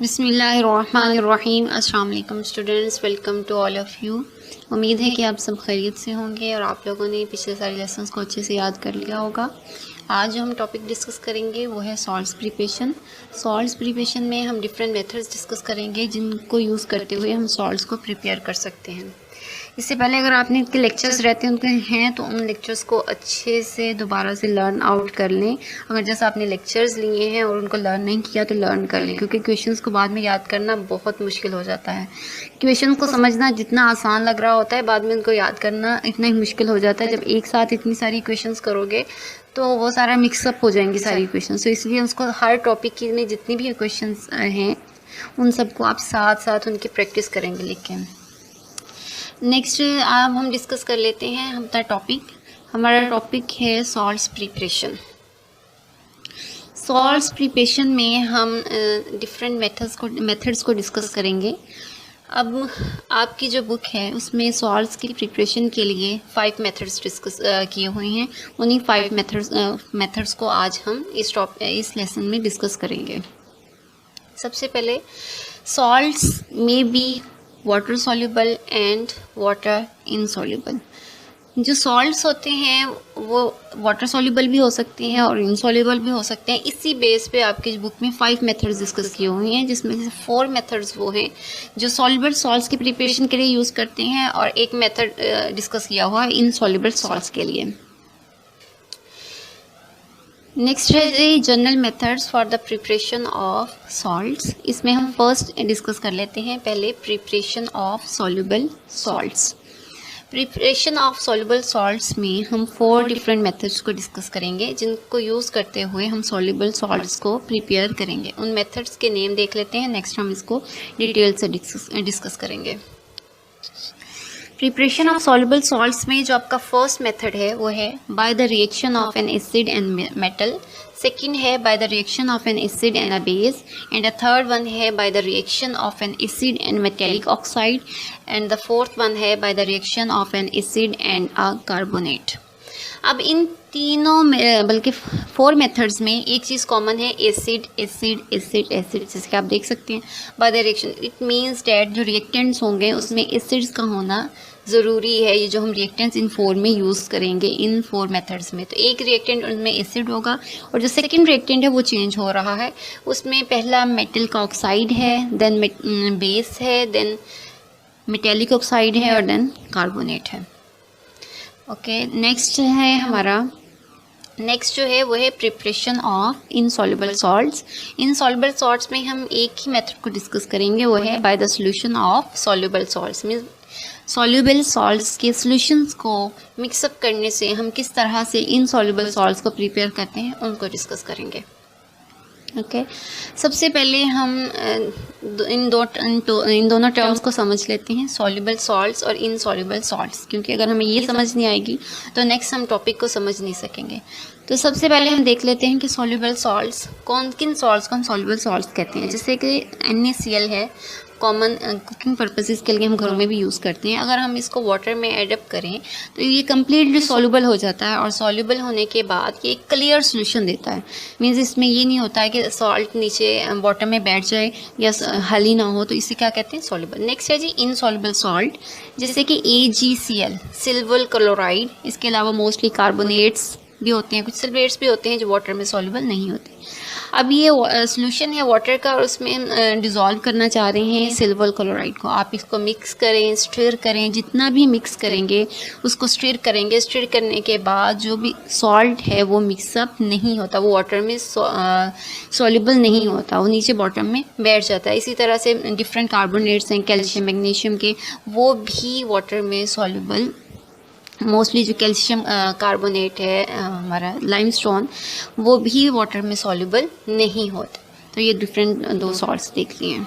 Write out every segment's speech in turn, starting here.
बिस्मिल्लाहिर्रहमानिर्रहीम। अस्सलाम वालेकुम students, welcome to all of you. उम्मीद है कि आप सब खैरियत से होंगे और आप लोगों ने पिछले सारे लेसन्स को अच्छे से याद कर लिया होगा। आज जो हम टॉपिक डिस्कस करेंगे वो है सॉल्ट्स प्रिपरेशन। सॉल्ट्स प्रिपरेशन में हम डिफरेंट मेथड्स डिस्कस करेंगे जिनको यूज़ करते हुए हम सॉल्ट्स को प्रिपेयर कर सकते हैं। इससे पहले अगर आपने इनके लेक्चर्स रहते हैं उनके हैं तो उन लेक्चर्स को अच्छे से दोबारा से लर्न आउट कर लें। अगर जैसे आपने लेक्चर्स लिए हैं और उनको लर्न नहीं किया तो लर्न कर लें, क्योंकि क्वेश्चंस को बाद में याद करना बहुत मुश्किल हो जाता है। क्वेश्चंस को समझना जितना आसान लग रहा होता है, बाद में उनको याद करना इतना ही मुश्किल हो जाता है। जब एक साथ इतनी सारी क्वेश्चंस करोगे तो वो सारा मिक्सअप हो जाएंगी सारी क्वेश्चन। तो इसलिए उसको हर टॉपिक की में जितनी भी क्वेश्चन हैं उन सबको आप साथ साथ उनकी प्रैक्टिस करेंगे लिख के। नेक्स्ट अब हम डिस्कस कर लेते हैं हमारा टॉपिक। हमारा टॉपिक है सॉल्ट्स प्रिपरेशन। सॉल्ट्स प्रिपरेशन में हम डिफरेंट मेथड्स को डिस्कस करेंगे। अब आपकी जो बुक है उसमें सॉल्ट्स की प्रिपरेशन के लिए 5 मेथड्स डिस्कस किए हुए हैं। उन्हीं 5 मेथड्स को आज हम इस लेसन में डिस्कस करेंगे। सबसे पहले salts may be water soluble and water insoluble. जो सॉल्ट्स होते हैं वो वाटर सॉल्युबल भी हो सकते हैं और इनसॉल्युबल भी हो सकते हैं। इसी बेस पे आपकी बुक में 5 मेथड्स डिस्कस किए हुए हैं, जिसमें से 4 मेथड्स वो हैं जो सॉल्युबल सॉल्ट्स की प्रिपरेशन के लिए यूज़ करते हैं और एक मेथड डिस्कस किया हुआ है इनसॉल्युबल सॉल्ट्स के लिए। नेक्स्ट है general methods for the preparation of salts. इसमें हम फर्स्ट डिस्कस कर लेते हैं पहले preparation of soluble salts. Preparation of soluble salts में हम 4 डिफरेंट मेथड्स को डिस्कस करेंगे, जिनको यूज़ करते हुए हम सॉल्युबल सॉल्ट्स को प्रिपेयर करेंगे। उन मेथड्स के नेम देख लेते हैं, नेक्स्ट हम इसको डिटेल से डिस्कस करेंगे। प्रिपरेशन ऑफ सॉल्युबल सॉल्ट्स में जो आपका फर्स्ट मेथड है वो है by the reaction of an acid and metal. Second है by the reaction of an acid and a base, and the third one है by the reaction of an acid and metallic oxide, and the fourth one है by the reaction of an acid and a carbonate. अब इन तीनों में बल्कि 4 methods में एक चीज़ कॉमन है, एसिड एसिड एसिड एसिड। जैसे कि आप देख सकते हैं by the reaction, it means that जो रिएक्टेंट्स होंगे उसमें एसिड्स का होना ज़रूरी है। ये जो हम रिएक्टेंट्स इन 4 में यूज़ करेंगे इन 4 मेथड्स में, तो एक रिएक्टेंट उनमें एसिड होगा और जो सेकंड रिएक्टेंट है वो चेंज हो रहा है। उसमें पहला मेटल का ऑक्साइड है, देन बेस है, देन मेटेलिक ऑक्साइड है और देन कार्बोनेट है। ओके, नेक्स्ट है हमारा नेक्स्ट जो है वो है preparation of insoluble salts. Insoluble salts में हम एक ही मेथड को डिस्कस करेंगे, वो है by the solution of soluble salts. Means soluble salts के सॉल्यूशंस को मिक्सअप करने से हम किस तरह से इनसॉल्युबल सॉल्ट्स को प्रिपेयर करते हैं उनको डिस्कस करेंगे। ओके, सबसे पहले हम इन दोनों टर्म्स को समझ लेते हैं, सॉल्युबल सॉल्ट्स और इनसॉल्युबल सॉल्ट्स, क्योंकि अगर हमें ये समझ नहीं आएगी तो नेक्स्ट हम टॉपिक को समझ नहीं सकेंगे। तो सबसे पहले हम देख लेते हैं कि सॉल्युबल सॉल्ट्स किन सॉल्ट्स को हम सॉल्युबल सॉल्ट्स कहते हैं। जैसे कि NaCl है, कॉमन कुकिंग पर्पसेस के लिए हम घरों में भी यूज़ करते हैं। अगर हम इसको वाटर में एडअप करें तो ये कम्प्लीटली सॉल्युबल हो जाता है और सॉल्युबल होने के बाद ये एक क्लियर सोल्यूशन देता है। मीन्स इसमें ये नहीं होता है कि सॉल्ट नीचे वाटर में बैठ जाए या हल ही ना हो, तो इसे क्या कहते हैं, सॉल्युबल। नेक्स्ट है जी इनसॉल्युबल सॉल्ट, जैसे कि AgCl सिल्वर क्लोराइड। इसके अलावा मोस्टली कार्बोनेट्स भी होते हैं, कुछ सल्फेट्स भी होते हैं जो वाटर में सॉल्युबल नहीं होते। अब ये सोल्यूशन है वाटर का और उसमें डिज़ोल्व करना चाह रहे हैं सिल्वर क्लोराइड को। आप इसको मिक्स करें, स्टिर करें, जितना भी मिक्स करेंगे उसको स्टिर करेंगे। स्टिर करने के बाद जो भी सॉल्ट है वो मिक्सअप नहीं होता, वो वाटर में सॉल्युबल नहीं होता, वो नीचे बॉटम में बैठ जाता है। इसी तरह से डिफरेंट कार्बोनेट्स हैं कैल्शियम मैग्नीशियम के, वो भी वाटर में सॉल्युबल, मोस्टली जो कैल्शियम कार्बोनेट है हमारा लाइमस्टोन, वो भी वाटर में सॉल्युबल नहीं होता। तो ये डिफरेंट 2 सॉल्ट्स देख लिए।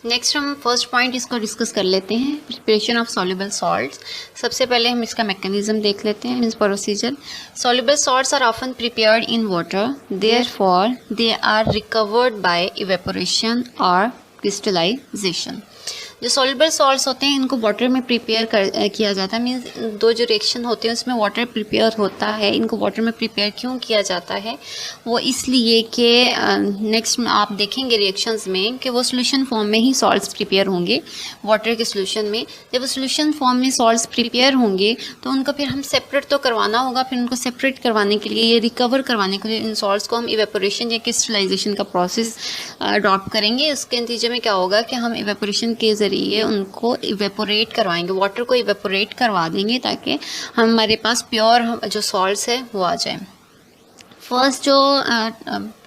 नेक्स्ट हम फर्स्ट पॉइंट इसको डिस्कस कर लेते हैं, प्रिपरेशन ऑफ सॉल्युबल सॉल्ट्स। सबसे पहले हम इसका मैकेनिज्म देख लेते हैं, means procedure. Soluble salts are often prepared in water, therefore they are recovered by evaporation और क्रिस्टलाइजेशन। जो सॉल्युबल सॉल्ट्स होते हैं इनको वाटर में प्रिपेयर किया जाता है, मीन्स दो जो रिएक्शन होते हैं उसमें वाटर प्रिपेयर होता है। इनको वाटर में प्रिपेयर क्यों किया जाता है, वो इसलिए कि नेक्स्ट में आप देखेंगे रिएक्शंस में कि वो सोल्यूशन फॉर्म में ही सॉल्ट्स प्रिपेयर होंगे वाटर के सोल्यूशन में। जब वो सोल्यूशन फॉर्म में सॉल्ट्स प्रिपेयर होंगे तो उनको फिर हम सेपरेट तो करवाना होगा, फिर उनको सेपरेट करवाने के लिए, ये रिकवर करवाने के लिए इन सॉल्ट्स को हम इवेपोरेशन या क्रिस्टलाइजेशन का प्रोसेस अडॉप्ट करेंगे। उसके नतीजे में क्या होगा कि हम इवेपोरेशन के ज़रिए उनको इवेपोरेट करवाएंगे, वाटर को इवेपोरेट करवा देंगे ताकि हमारे पास प्योर जो सॉल्ट्स है वो आ जाए। फर्स्ट जो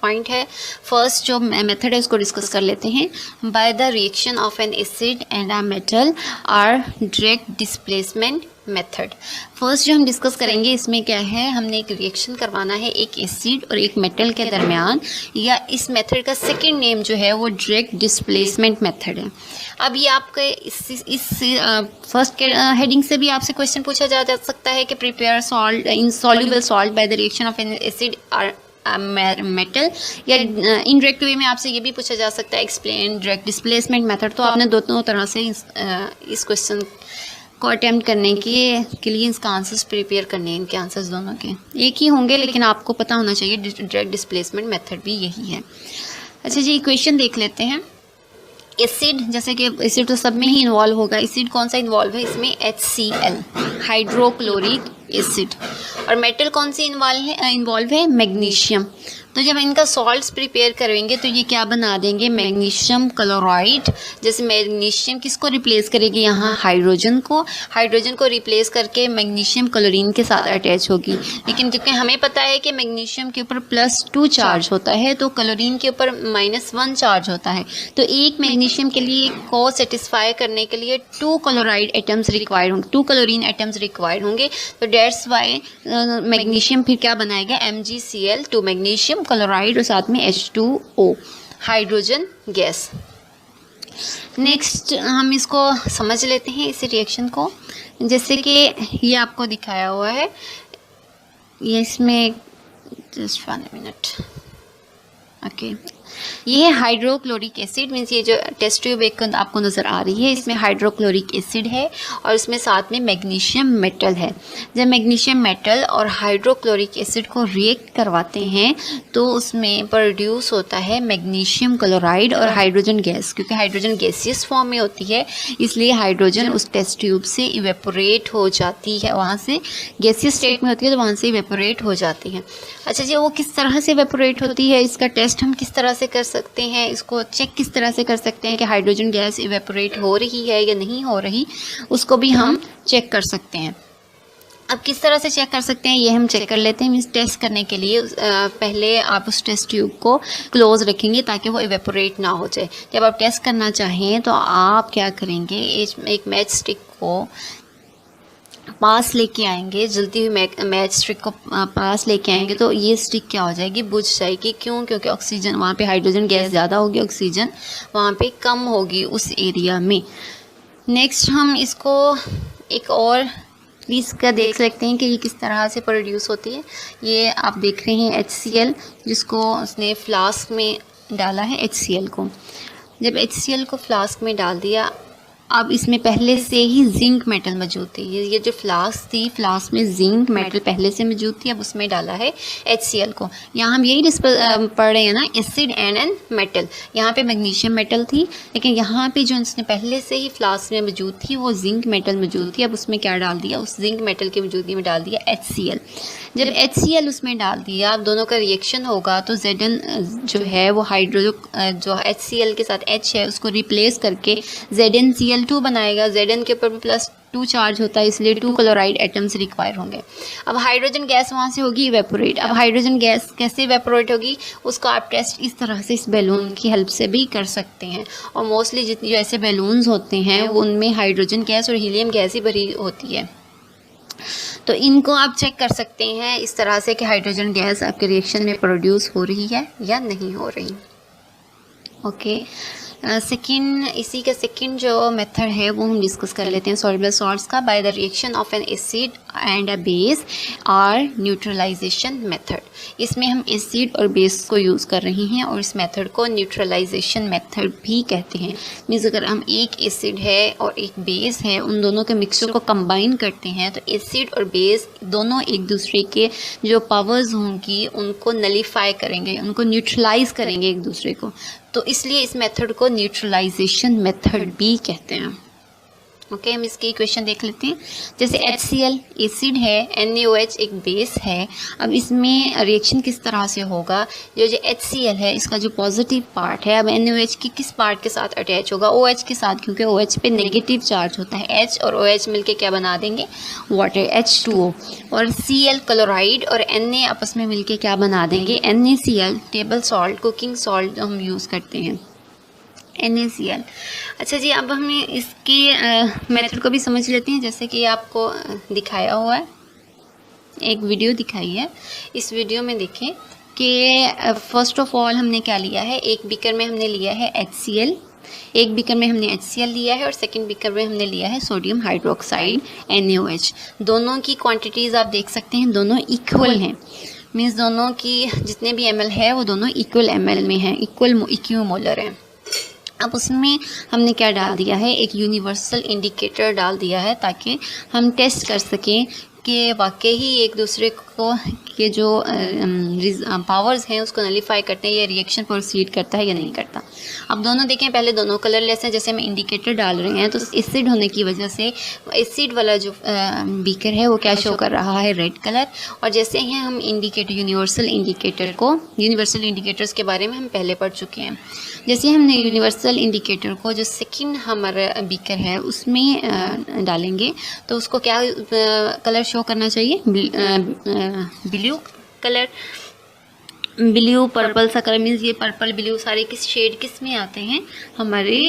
पॉइंट है, फर्स्ट जो मेथड है उसको डिस्कस कर लेते हैं। By the reaction of an acid and a metal or direct displacement method. First जो हम डिस्कस करेंगे इसमें क्या है, हमने एक रिएक्शन करवाना है एक एसिड और एक मेटल के दरमियान, या इस मेथड का सेकंड नेम जो है वो डायरेक्ट डिस्प्लेसमेंट मेथड है। अब ये आपके इस फर्स्ट के हेडिंग से भी आपसे क्वेश्चन पूछा जा सकता है कि prepare salt in soluble salt bye the reaction of an acid और मेटल, या इनडायरेक्ट वे में आपसे ये भी पूछा जा सकता है एक्सप्लेन डायरेक्ट डिस्प्लेसमेंट मेथड। तो आपने दोनों तरह से इस क्वेश्चन को अटेम्प्ट करने के लिए इसका आंसर्स प्रिपेयर करने हैं। इनके आंसर्स दोनों के एक ही होंगे, लेकिन आपको पता होना चाहिए डायरेक्ट डिस्प्लेसमेंट मेथड भी यही है। अच्छा जी, इक्वेशन देख लेते हैं। एसिड, जैसे कि एसिड तो सब में ही इन्वॉल्व होगा, एसिड कौन सा इन्वॉल्व है इसमें, HCl हाइड्रोक्लोरिक एसिड, और मेटल कौन सी इन्वॉल्व है, मैग्नीशियम। तो जब इनका सॉल्ट्स प्रिपेयर करेंगे तो ये क्या बना देंगे, मैग्नीशियम क्लोराइड। जैसे मैग्नीशियम किसको रिप्लेस करेगी यहाँ, हाइड्रोजन को रिप्लेस करके मैग्नीशियम क्लोरीन के साथ अटैच होगी। लेकिन क्योंकि हमें पता है कि मैग्नीशियम के ऊपर +2 चार्ज होता है तो क्लोरीन के ऊपर -1 चार्ज होता है, तो एक मैग्नीशियम के लिए को सेटिस्फाई करने के लिए 2 क्लोराइड एटम्स रिक्वायर्ड होंगे, 2 क्लोरीन एटम्स रिक्वायर्ड होंगे। तो डेट्स वाई मैग्नीशियम फिर क्या बनाएगा, MgCl2 मैग्नीशियम क्लोराइड और साथ में H2O हाइड्रोजन गैस। नेक्स्ट हम इसको समझ लेते हैं इस रिएक्शन को। जैसे कि ये आपको दिखाया हुआ है, ये इसमें जस्ट 1 मिनट, ओके। ये है हाइड्रोक्लोरिक एसिड, मीन्स ये जो टेस्ट ट्यूब एक आपको नज़र आ रही है इसमें हाइड्रोक्लोरिक एसिड है और इसमें साथ में मैग्नीशियम मेटल है। जब मैग्नीशियम मेटल और हाइड्रोक्लोरिक एसिड को रिएक्ट करवाते हैं तो उसमें प्रोड्यूस होता है मैग्नीशियम क्लोराइड और हाइड्रोजन गैस। क्योंकि हाइड्रोजन गैसियस फॉर्म में होती है इसलिए हाइड्रोजन उस टेस्ट ट्यूब से इवेपोरेट हो जाती है, वहाँ से गैसियस स्टेट में होती है तो वहाँ से इवेपोरेट हो जाती है। अच्छा जी, वो किस तरह से इवेपोरेट होती है, इसका टेस्ट हम किस तरह से कर सकते हैं, इसको चेक किस तरह से कर सकते हैं कि हाइड्रोजन गैस इवेपोरेट हो रही है या नहीं हो रही, उसको भी हम चेक कर सकते हैं। अब किस तरह से चेक कर सकते हैं ये हम चेक कर लेते हैं। मीन्स टेस्ट करने के लिए पहले आप उस टेस्ट ट्यूब को क्लोज रखेंगे ताकि वो इवेपोरेट ना हो जाए। जब आप टेस्ट करना चाहें तो आप क्या करेंगे, एक मैच स्टिक को पास लेके आएंगे, जलती हुई मैच स्टिक को पास लेके आएंगे तो ये स्टिक क्या हो जाएगी, बुझ जाएगी। क्यों? क्योंकि ऑक्सीजन वहाँ पे, हाइड्रोजन गैस ज़्यादा होगी, ऑक्सीजन वहाँ पे कम होगी उस एरिया में। नेक्स्ट हम इसको एक और प्लीज़ का देख सकते हैं कि ये किस तरह से प्रोड्यूस होती है। ये आप देख रहे हैं HCl, जिसको उसने फ्लास्क में डाला है HCl को। जब HCl को फ्लास्क में डाल दिया, अब इसमें पहले से ही जिंक मेटल मौजूद थी। ये जो फ्लास्क थी, फ्लास्क में जिंक मेटल पहले से मौजूद थी, अब उसमें डाला है HCl को। यहाँ हम यही पढ़ रहे हैं ना, एसिड एंड एन मेटल। यहाँ पे मैग्नीशियम मेटल थी, लेकिन यहाँ पे जो इसने पहले से ही फ्लास्क में मौजूद थी वो जिंक मेटल मौजूद थी। अब उसमें क्या डाल दिया, उस जिंक मेटल की मौजूदगी में डाल दिया HCl। जब HCl उसमें डाल दिया, अब दोनों का रिएक्शन होगा तो Zn जो है वो जो HCl के साथ H है उसको रिप्लेस करके ZnCl2 बनाएगा। Zn के ऊपर +2 चार्ज होता है इसलिए 2 क्लोराइड एटम्स रिक्वायर होंगे। अब हाइड्रोजन गैस वहाँ से होगी इवेपोरेट। अब हाइड्रोजन गैस कैसे इवेपोरेट होगी उसको आप टेस्ट इस तरह से इस बैलून की हेल्प से भी कर सकते हैं। और मोस्टली जितनी जो ऐसे बैलून्स होते हैं वो उनमें हाइड्रोजन गैस और हीलियम गैस ही भरी होती है, तो इनको आप चेक कर सकते हैं इस तरह से कि हाइड्रोजन गैस आपके रिएक्शन में प्रोड्यूस हो रही है या नहीं हो रही। ओके, इसी का सेकंड जो मेथड है वो हम डिस्कस कर लेते हैं सॉल्युबल सॉल्ट्स का। By the reaction of an acid and a base or neutralization method. इसमें हम एसिड और बेस को यूज़ कर रहे हैं और इस मेथड को न्यूट्रलाइजेशन मेथड भी कहते हैं। मीन्स अगर हम एक एसिड है और एक बेस है, उन दोनों के मिक्सचर को कंबाइन करते हैं तो एसिड और बेस दोनों एक दूसरे के जो पावर्स होंगी उनको नलीफाई करेंगे, उनको न्यूट्रलाइज करेंगे एक दूसरे को, तो इसलिए इस मेथड को न्यूट्रलाइजेशन मेथड भी कहते हैं। ओके, हम इसके इक्वेशन देख लेते हैं। जैसे HCl एसिड है, NaOH एक बेस है। अब इसमें रिएक्शन किस तरह से होगा, जो HCl है इसका जो पॉजिटिव पार्ट है अब NaOH की किस पार्ट के साथ अटैच होगा, OH के साथ, क्योंकि OH पे नेगेटिव चार्ज होता है। H और OH मिलके क्या बना देंगे, वाटर, H2O। और Cl क्लोराइड और Na आपस में मिलके क्या बना देंगे, NaCl, table salt, cooking salt हम यूज़ करते हैं, NaCl। अच्छा जी, अब हमें इसके मेथड को भी समझ लेते हैं। जैसे कि आपको दिखाया हुआ है, एक वीडियो दिखाई है, इस वीडियो में देखें कि फर्स्ट ऑफ ऑल हमने क्या लिया है, एक बीकर में हमने लिया है HCl, एक बीकर में हमने HCl लिया है और सेकंड बीकर में हमने लिया है सोडियम हाइड्रोक्साइड NaOH। दोनों की क्वांटिटीज़ आप देख सकते हैं, दोनों इक्वल हैं। मीन्स दोनों की जितने भी ml है वो दोनों इक्वल ml में हैं, इक्विमोलर हैं। अब उसमें हमने क्या डाल दिया है, एक यूनिवर्सल इंडिकेटर डाल दिया है ताकि हम टेस्ट कर सकें कि वाकई ही एक दूसरे को के जो पावर्स हैं उसको नलीफाई करते हैं, या रिएक्शन प्रोसीड करता है या नहीं करता। अब दोनों देखें, पहले दोनों कलरलेस हैं, जैसे हम इंडिकेटर डाल रहे हैं तो एसिड होने की वजह से एसिड वाला जो बीकर है वो क्या शो कर रहा है, रेड कलर। और जैसे ही हम इंडिकेटर, यूनिवर्सल इंडिकेटर्स के बारे में हम पहले पढ़ चुके हैं। जैसे हमने यूनिवर्सल इंडिकेटर को जो सेकंड हमारा बीकर है उसमें डालेंगे तो उसको क्या कलर शो करना चाहिए, ब्लू कलर, ब्लू पर्पल सा कलर। मीन्स ये पर्पल ब्लू सारे किस शेड किस में आते हैं, हमारे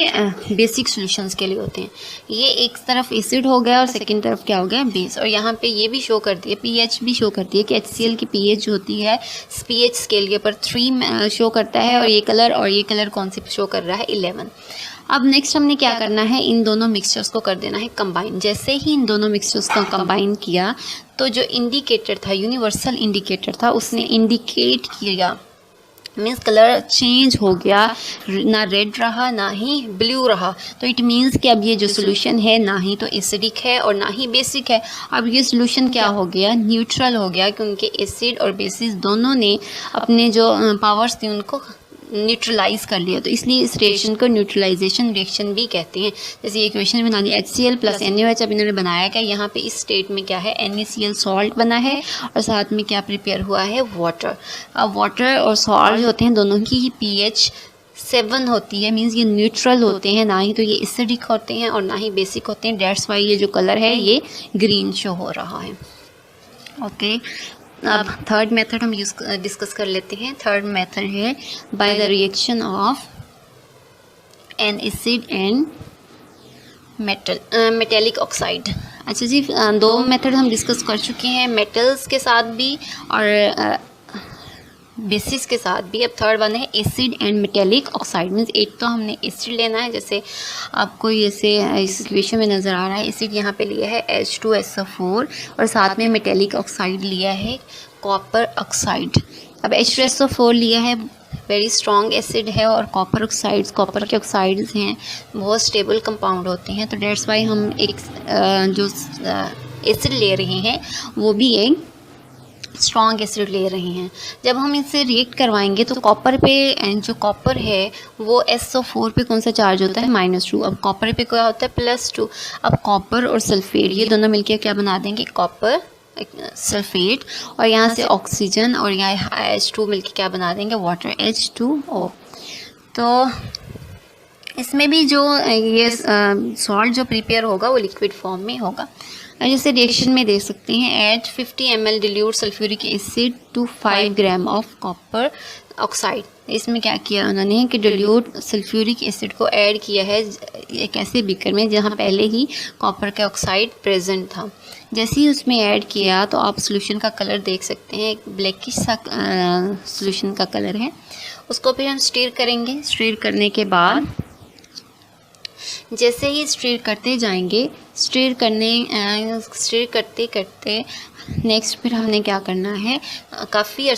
बेसिक सॉल्यूशंस के लिए होते हैं। ये एक तरफ एसिड हो गया और सेकंड तरफ क्या हो गया, बेस। और यहाँ पे ये भी शो करती है, पीएच भी शो करती है कि HCl की पीएच जो होती है पीएच स्केल के ऊपर 3 शो करता है, और ये कलर कौन सी शो कर रहा है, 11। अब नेक्स्ट हमने क्या करना है, इन दोनों मिक्सचर्स को कर देना है कंबाइन। जैसे ही इन दोनों मिक्सचर्स को कंबाइन किया तो जो इंडिकेटर था, यूनिवर्सल इंडिकेटर था, उसने इंडिकेट किया, मीन्स कलर चेंज हो गया, ना रेड रहा ना ही ब्लू रहा। तो इट मीन्स कि अब ये जो सोल्यूशन है ना ही तो एसिडिक है और ना ही बेसिक है। अब ये सोल्यूशन क्या हो गया, न्यूट्रल हो गया, क्योंकि एसिड और बेसिस दोनों ने अपने जो पावर्स थी उनको न्यूट्रलाइज कर लिया। तो इसलिए इस रिएक्शन को न्यूट्रलाइजेशन रिएक्शन भी कहते हैं। जैसे ये इक्वेशन बना दी, HCl प्लस NaOH। अब इन्होंने बनाया क्या, यहाँ पे इस स्टेट में क्या है, NaCl सॉल्ट बना है और साथ में क्या प्रिपेयर हुआ है, वाटर। अब वाटर और सॉल्ट होते हैं दोनों की pH 7 होती है, मीन्स ये न्यूट्रल होते हैं, ना ही तो ये एसिडिक होते हैं और ना ही बेसिक होते हैं। डेट्स वाई ये जो कलर है ये ग्रीन शो हो रहा है। ओके, अब थर्ड मेथड हम डिस्कस कर लेते हैं। थर्ड मेथड है by the reaction of an acid and metallic oxide. अच्छा जी, 2 मेथड हम डिस्कस कर चुके हैं, मेटल्स के साथ भी और बेसिस के साथ भी। अब थर्ड वन है acid and metallic oxide. Means एक तो हमने एसिड लेना है, जैसे आपको जैसे इस इक्वेशन में नज़र आ रहा है, एसिड यहाँ पे लिया है H2SO4 और साथ में मेटेलिक ऑक्साइड लिया है कॉपर ऑक्साइड। अब H2SO4 लिया है, वेरी स्ट्रॉन्ग एसिड है, और कॉपर ऑक्साइड्स, कॉपर के ऑक्साइड्स हैं, बहुत स्टेबल कंपाउंड होते हैं। तो डेट्स वाई हम एक जो एसिड ले रहे हैं वो भी एक स्ट्रॉन्ग एसिड ले रहे हैं। जब हम इसे रिएक्ट करवाएंगे तो कॉपर पे, जो कॉपर है वो SO4 पे कौन सा चार्ज होता है, -2। अब कॉपर पे क्या होता है, +2। अब कॉपर और सल्फेट ये दोनों मिलकर क्या बना देंगे, कॉपर सल्फेट, और यहाँ से ऑक्सीजन और यहाँ H2 मिलकर क्या बना देंगे, वाटर, H2O। तो इसमें भी जो ये सॉल्ट जो प्रिपेयर होगा वो लिक्विड फॉर्म में होगा। जैसे रिएक्शन में देख सकते हैं, add 50 ml dilute sulphuric acid to 5 gram of copper oxide. इसमें क्या किया उन्होंने कि डिल्यूट सल्फ्यूरिक एसिड को ऐड किया है एक ऐसे बीकर में जहाँ पहले ही कॉपर का ऑक्साइड प्रेजेंट था। जैसे ही उसमें ऐड किया तो आप सोल्यूशन का कलर देख सकते हैं, एक ब्लैकिश सा सोल्यूशन का कलर है। उसको फिर हम स्टीर करेंगे। स्टीर करने के बाद जैसे ही स्टीर करते जाएंगे स्टिर करते करते नेक्स्ट फिर हमने क्या करना है, काफ़ी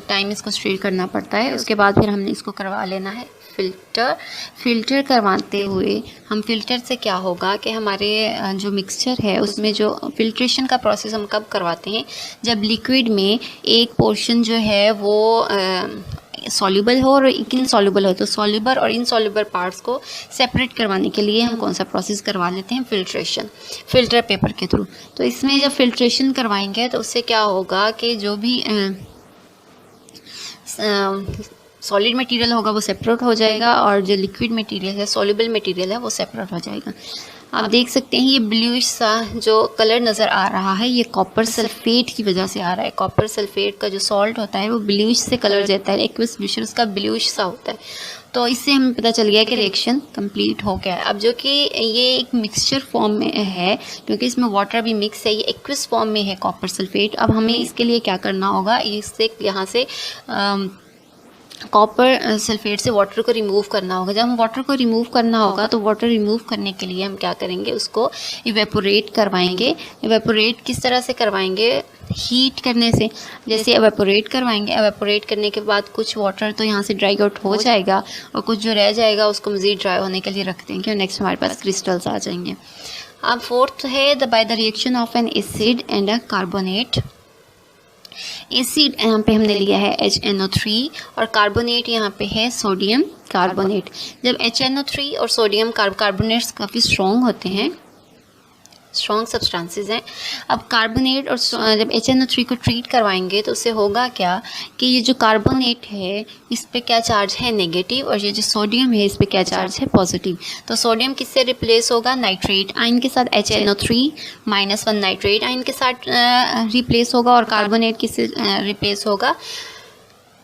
टाइम इसको स्टिर करना पड़ता है। उसके बाद फिर हमने इसको करवा लेना है फ़िल्टर करवाते हुए हम फ़िल्टर से क्या होगा कि हमारे जो मिक्सचर है उसमें जो फ़िल्ट्रेशन का प्रोसेस हम कब करवाते हैं, जब लिक्विड में एक पोर्शन जो है वो सॉल्युबल हो और इनसॉल्युबल हो। तो सॉल्युबल और इनसॉल्युबल पार्ट्स को सेपरेट करवाने के लिए हम कौन सा प्रोसेस करवा लेते हैं, फ़िल्ट्रेशन, फ़िल्टर पेपर के थ्रू। तो इसमें जब फ़िल्ट्रेशन करवाएंगे तो उससे क्या होगा कि जो भी सॉलिड मटेरियल होगा वो सेपरेट हो जाएगा और जो लिक्विड मटेरियल है, सॉल्युबल मटेरियल है, वो सेपरेट हो जाएगा। आप देख सकते हैं ये ब्लूइश सा जो कलर नज़र आ रहा है, ये कॉपर सल्फेट की वजह से आ रहा है। कॉपर सल्फेट का जो सॉल्ट होता है वो ब्लूइश से कलर देता है, एक्वस सॉल्यूशन उसका ब्लूइश सा होता है। तो इससे हमें पता चल गया कि रिएक्शन कंप्लीट हो गया है। अब जो कि ये एक मिक्सचर फॉर्म में है, क्योंकि इसमें वाटर भी मिक्स है, ये एक्वस फॉर्म में है कॉपर सल्फेट। अब हमें इसके लिए क्या करना होगा, इससे यहाँ से कॉपर सल्फेट से वाटर को रिमूव करना होगा। जब हम वाटर को रिमूव करना होगा तो वाटर रिमूव करने के लिए हम क्या करेंगे, उसको इवेपोरेट करवाएंगे। इवेपोरेट किस तरह से करवाएंगे, हीट करने से। जैसे इवेपोरेट करवाएंगे, इवेपोरेट करने के बाद कुछ वाटर तो यहाँ से ड्राई आउट हो जाएगा और कुछ जो रह जाएगा उसको मज़ीद ड्राई होने के लिए रख देंगे और नेक्स्ट हमारे पास क्रिस्टल्स आ जाएंगे। अब फोर्थ है by the reaction of an acid and a carbonate. Acid यहाँ पे हमने लिया है HNO3 और कार्बोनेट यहाँ पे है सोडियम कार्बोनेट। जब HNO3 और सोडियम कार्बोनेट्स काफ़ी स्ट्रॉन्ग होते हैं, स्ट्रॉन्ग सब्सटेंसेस हैं। अब कार्बोनेट और जब HNO3 को ट्रीट करवाएंगे तो उससे होगा क्या कि ये जो कार्बोनेट है इस पे क्या चार्ज है, नेगेटिव, और ये जो सोडियम है इस पे क्या चार्ज है, पॉजिटिव। तो सोडियम किससे रिप्लेस होगा, नाइट्रेट आयन के साथ, HNO3-1 नाइट्रेट आयन के साथ रिप्लेस होगा। और कार्बोनेट किससे रिप्लेस होगा,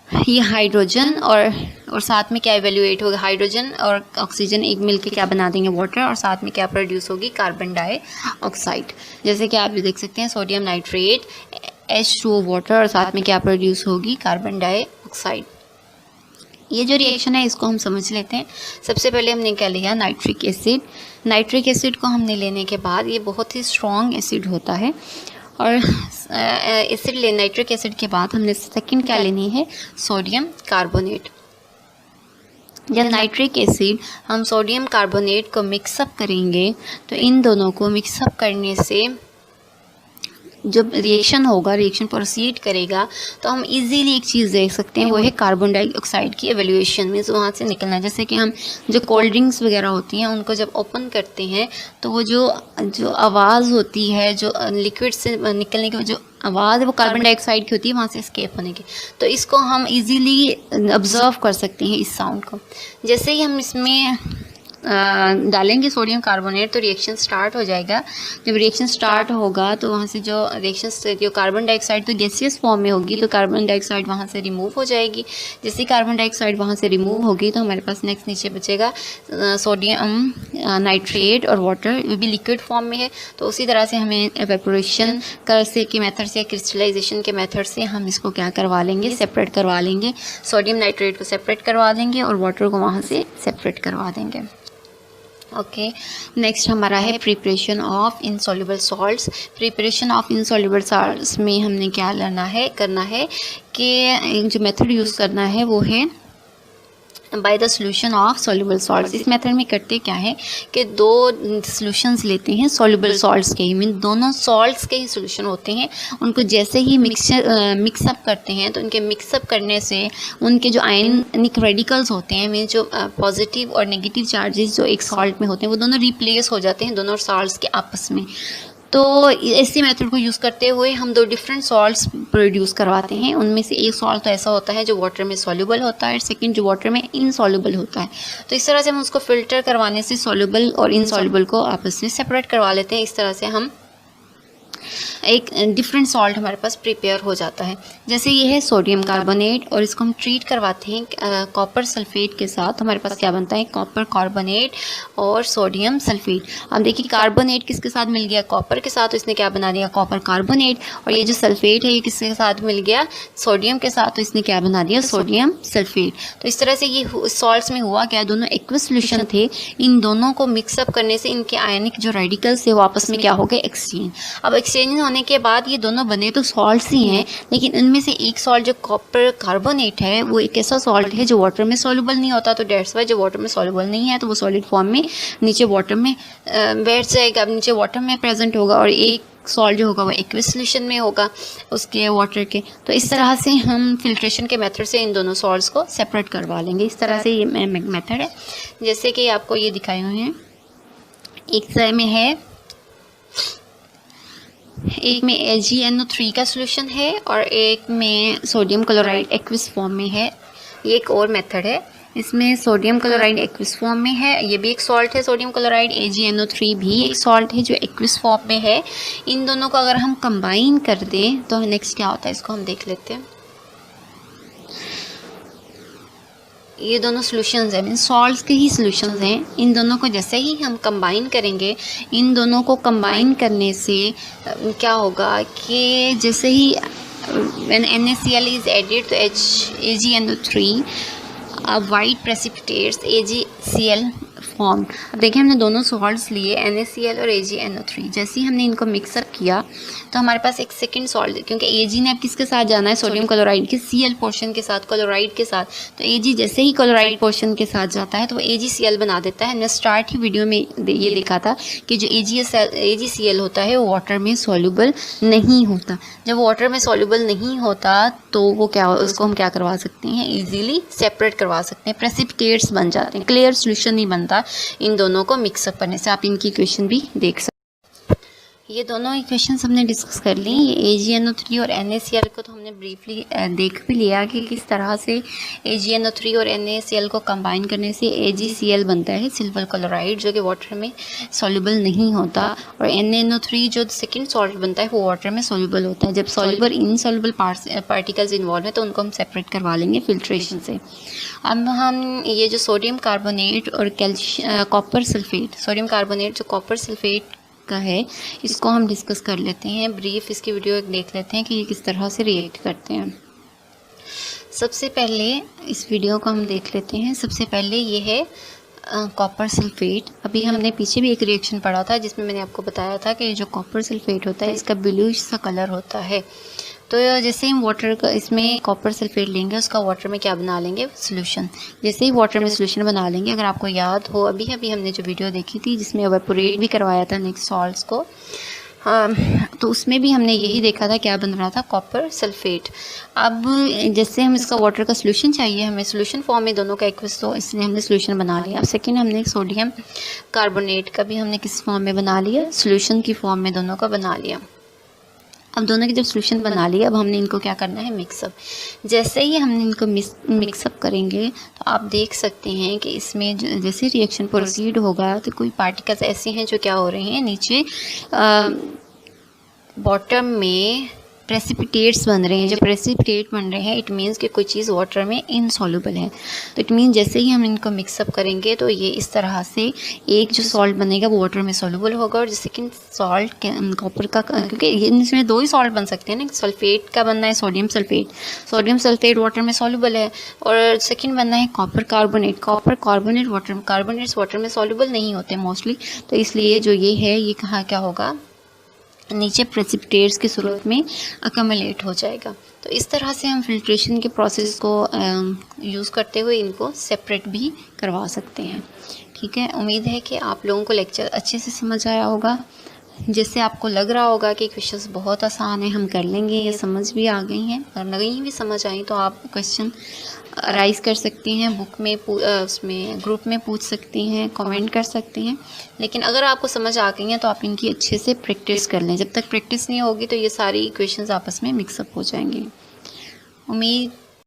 ये हाइड्रोजन और साथ में क्या इवेल्युएट होगा, हाइड्रोजन और ऑक्सीजन एक मिलके क्या बना देंगे, वाटर, और साथ में क्या प्रोड्यूस होगी, कार्बन डाइऑक्साइड। जैसे कि आप भी देख सकते हैं सोडियम नाइट्रेट, H2O वाटर, और साथ में क्या प्रोड्यूस होगी, कार्बन डाइऑक्साइड। ये जो रिएक्शन है इसको हम समझ लेते हैं। सबसे पहले हमने क्या लिया, नाइट्रिक एसिड। नाइट्रिक एसिड को हमने लेने के बाद ये बहुत ही स्ट्रॉन्ग एसिड होता है और एसिड नाइट्रिक एसिड के बाद हमने सेकंड क्या लेनी है, सोडियम कार्बोनेट। जब नाइट्रिक एसिड हम सोडियम कार्बोनेट को मिक्सअप करेंगे तो इन दोनों को मिक्सअप करने से जब रिएक्शन होगा, रिएक्शन प्रोसीड करेगा तो हम इजीली एक चीज़ देख सकते हैं, वो है कार्बन डाइऑक्साइड की एवोल्यूशन में वहाँ से निकलना। जैसे कि हम जो कोल्ड ड्रिंक्स वगैरह होती हैं उनको जब ओपन करते हैं तो वो जो आवाज़ होती है, जो लिक्विड से निकलने की जो आवाज़ है वो कार्बन डाइऑक्साइड की होती है, वहाँ से एस्केप होने की। तो इसको हम इजीली ऑब्जर्व कर सकते हैं इस साउंड को। जैसे ही हम इसमें डालेंगे सोडियम कार्बोनेट तो रिएक्शन स्टार्ट हो जाएगा। जब रिएक्शन स्टार्ट होगा तो वहाँ से जो कार्बन डाइऑक्साइड तो गैसियस फॉर्म में होगी, तो कार्बन डाइऑक्साइड वहाँ से रिमूव हो जाएगी। जैसे कार्बन डाइऑक्साइड वहाँ से रिमूव होगी तो हमारे पास नेक्स्ट नीचे बचेगा सोडियम नाइट्रेट और वाटर, वो भी लिक्विड फॉर्म में है। तो उसी तरह से हमें एवेपोरेशन के मेथड से, क्रिस्टलाइजेशन के मेथड से हम इसको क्या करवा लेंगे, सेपरेट करवा लेंगे। सोडियम नाइट्रेट को सेपरेट करवा देंगे और वाटर को वहाँ से सेपरेट करवा देंगे। ओके, नेक्स्ट हमारा है preparation of insoluble salts. Preparation of insoluble salts में हमने क्या करना है कि जो मेथड यूज़ करना है वो है by the solution of soluble salts. इस मेथड में करते क्या है कि दो सॉल्यूशंस लेते हैं सॉल्युबल सॉल्ट्स के ही, मीन दोनों सॉल्ट्स के ही सॉल्यूशन होते हैं। उनको जैसे ही मिक्सअप करते हैं तो उनके मिक्सअप करने से उनके जो आयनिक रेडिकल्स होते हैं, मीन जो पॉजिटिव और नेगेटिव चार्जेस जो एक सॉल्ट में होते हैं वो दोनों रिप्लेस हो जाते हैं दोनों सॉल्ट्स के आपस में। तो इसी मेथड को यूज़ करते हुए हम दो डिफरेंट सॉल्ट्स प्रोड्यूस करवाते हैं। उनमें से एक सॉल्ट तो ऐसा होता है जो वाटर में सॉल्युबल होता है, सेकंड जो वाटर में इनसॉल्युबल होता है। तो इस तरह से हम उसको फ़िल्टर करवाने से सॉल्युबल और इनसॉल्युबल को आपस में सेपरेट करवा लेते हैं। इस तरह से हम एक डिफरेंट सॉल्ट हमारे पास प्रिपेयर हो जाता है। जैसे ये है सोडियम कार्बोनेट और इसको हम ट्रीट करवाते हैं कॉपर सल्फेट के साथ, हमारे पास क्या बनता है कॉपर कार्बोनेट और सोडियम सल्फेट। अब देखिए कार्बोनेट किसके साथ मिल गया, कॉपर के साथ, तो इसने क्या बना दिया कॉपर कार्बोनेट, और ये जो सल्फेट है ये किसके साथ मिल गया सोडियम के साथ, तो इसने क्या बना दिया सोडियम सल्फेट। तो इस तरह से ये सॉल्ट्स में हुआ क्या, दोनों एक्वस सॉल्यूशन थे, इन दोनों को मिक्सअप करने से इनके आयनिक जो रेडिकल्स थे वो आपस में क्या हो गए एक्सचेंज। अब एक्सचेंज होने के बाद ये दोनों बने तो सॉल्ट्स ही हैं, लेकिन इनमें से एक सॉल्ट जो कॉपर कार्बोनेट है वो एक ऐसा सॉल्ट है जो वाटर में सॉल्युबल नहीं होता, तो डेट्स वाई जो वाटर में सॉल्युबल नहीं है तो वो सॉलिड फॉर्म में नीचे वाटर में बैठ जाएगा, नीचे वाटर में प्रेजेंट होगा, और एक सॉल्ट जो होगा वो एक्वस सॉल्यूशन में होगा उसके वाटर के। तो इस तरह से हम फिल्ट्रेशन के मेथड से इन दोनों सॉल्ट्स को सेपरेट करवा लेंगे। इस तरह से ये मेथड है, जैसे कि आपको ये दिखाए हुए हैं। एक में है, एक में AgNO3 का सॉल्यूशन है और एक में सोडियम क्लोराइड एक्वस फॉर्म में है। ये एक और मेथड है, इसमें सोडियम क्लोराइड एक्वस फॉर्म में है, ये भी एक सॉल्ट है सोडियम क्लोराइड। AgNO3 भी एक सॉल्ट है जो एक्वस फॉर्म में है। इन दोनों को अगर हम कंबाइन कर दें तो नेक्स्ट क्या होता है इसको हम देख लेते हैं। ये दोनों सॉल्यूशंस हैं, मीन सॉल्ट्स के ही सॉल्यूशंस हैं। इन दोनों को जैसे ही हम कंबाइन करेंगे, इन दोनों को कंबाइन करने से क्या होगा कि जैसे ही when NaCl is added to AgNO3 white precipitates AgCl form. अब देखिए हमने दोनों सॉल्ट्स लिए NaCl और AgNO3, जैसे ही हमने इनको मिक्सअप किया तो हमारे पास एक सेकंड सॉल्ट, क्योंकि Ag ने अब किसके साथ जाना है सोडियम क्लोराइड के Cl पोर्शन के साथ, क्लोराइड के साथ, तो Ag जैसे ही क्लोराइड पोर्शन के साथ जाता है तो वो AgCl बना देता है। हमने स्टार्ट ही वीडियो में ये देखा था कि जो AgCl होता है वो वाटर में सॉल्युबल नहीं होता। जब वाटर में सॉल्युबल नहीं होता तो वो क्या, उसको हम क्या करवा सकते हैं ईजिली सेपरेट करवा सकते हैं, प्रेसिपिटेट्स बन जाते हैं, क्लियर सोल्यूशन नहीं बनता इन दोनों को मिक्सअप करने से। आप इनकी इक्वेशन भी देख सकते हैं। ये दोनों इक्वेशंस हमने डिस्कस कर ली। ये AgNO3 और NaCl को तो हमने ब्रीफली देख भी लिया कि किस तरह से AgNO3 और NaCl को कंबाइन करने से AgCl बनता है सिल्वर क्लोराइड, जो कि वाटर में सॉल्युबल नहीं होता, और NaNO3 जो सेकंड सॉल्ट बनता है वो वाटर में सॉल्युबल होता है। जब सॉल्युबल इनसॉल्युबल पार्टिकल्स इन्वॉल्व हैं तो उनको हम सेपरेट करवा लेंगे फिल्ट्रेशन से। अब हम ये जो सोडियम कार्बोनेट और कॉपर सल्फेट, सोडियम कार्बोनेट जो कॉपर सल्फेट का है, इसको हम डिस्कस कर लेते हैं ब्रीफ। इसकी वीडियो देख लेते हैं कि ये किस तरह से रिएक्ट करते हैं। सबसे पहले इस वीडियो को हम देख लेते हैं। सबसे पहले ये है कॉपर सल्फेट। अभी हमने पीछे भी एक रिएक्शन पढ़ा था जिसमें मैंने आपको बताया था कि जो कॉपर सल्फेट होता है इसका ब्लूइश सा कलर होता है। तो जैसे हम वाटर का इसमें कॉपर सल्फेट लेंगे, उसका वाटर में क्या बना लेंगे सोल्यूशन। जैसे ही वाटर में सोल्यूशन बना लेंगे, अगर आपको याद हो अभी हमने जो वीडियो देखी थी जिसमें एवापोरेट भी करवाया था नेक्स्ट सॉल्ट्स को, तो उसमें भी हमने यही देखा था क्या बन रहा था कॉपर सल्फेट। अब जैसे हम इसका वाटर का सोल्यूशन चाहिए, हमें सोल्यूशन फॉर्म में दोनों का एक्वस, तो इसलिए हमने सोल्यूशन बना लिया। अब सेकंड हमने सोडियम कार्बोनेट का भी हमने किस फॉर्म में बना लिया, सोल्यूशन की फॉर्म में दोनों का बना लिया। अब दोनों की जब सोल्यूशन बना लिया, अब हमने इनको क्या करना है मिक्सअप। जैसे ही हमने इनको मिक्सअप करेंगे तो आप देख सकते हैं कि इसमें जैसे रिएक्शन प्रोसीड होगा तो कोई पार्टिकल्स ऐसे हैं जो क्या हो रहे हैं नीचे बॉटम में प्रेसिपिटेट्स बन रहे हैं। जो प्रेसिपिटेट बन रहे हैं इट मीन्स कि कोई चीज़ वाटर में इनसॉल्युबल है। तो इट मीन्स जैसे ही हम इनको मिक्सअप करेंगे तो ये इस तरह से एक जो सॉल्ट बनेगा वो वाटर में सॉल्युबल होगा, और जो सेकंड सॉल्ट कॉपर का, क्योंकि इसमें दो ही सॉल्ट बन सकते हैं ना, सल्फेट का बनना है sodium sulphate, sodium sulphate water में सॉल्युबल है, और सेकंड बनना है copper carbonate, copper carbonate water में, कार्बोनेट्स वाटर में सॉल्युबल नहीं होते मोस्टली, तो इसलिए जो ये है ये कहाँ क्या होगा नीचे प्रेसिपिटेट्स के सूरत में अकमलेट हो जाएगा। तो इस तरह से हम फिल्ट्रेशन के प्रोसेस को यूज़ करते हुए इनको सेपरेट भी करवा सकते हैं। ठीक है, उम्मीद है कि आप लोगों को लेक्चर अच्छे से समझ आया होगा। जैसे आपको लग रहा होगा कि क्वेश्चंस बहुत आसान है, हम कर लेंगे, ये समझ भी आ गई हैं, और नहीं भी समझ आई तो आप क्वेश्चन राइज कर सकती हैं, बुक में उसमें ग्रुप में पूछ सकती हैं, कमेंट कर सकती हैं। लेकिन अगर आपको समझ आ गई हैं तो आप इनकी अच्छे से प्रैक्टिस कर लें। जब तक प्रैक्टिस नहीं होगी तो ये सारी इक्वेशंस आपस में मिक्सअप हो जाएंगी। उम्मीद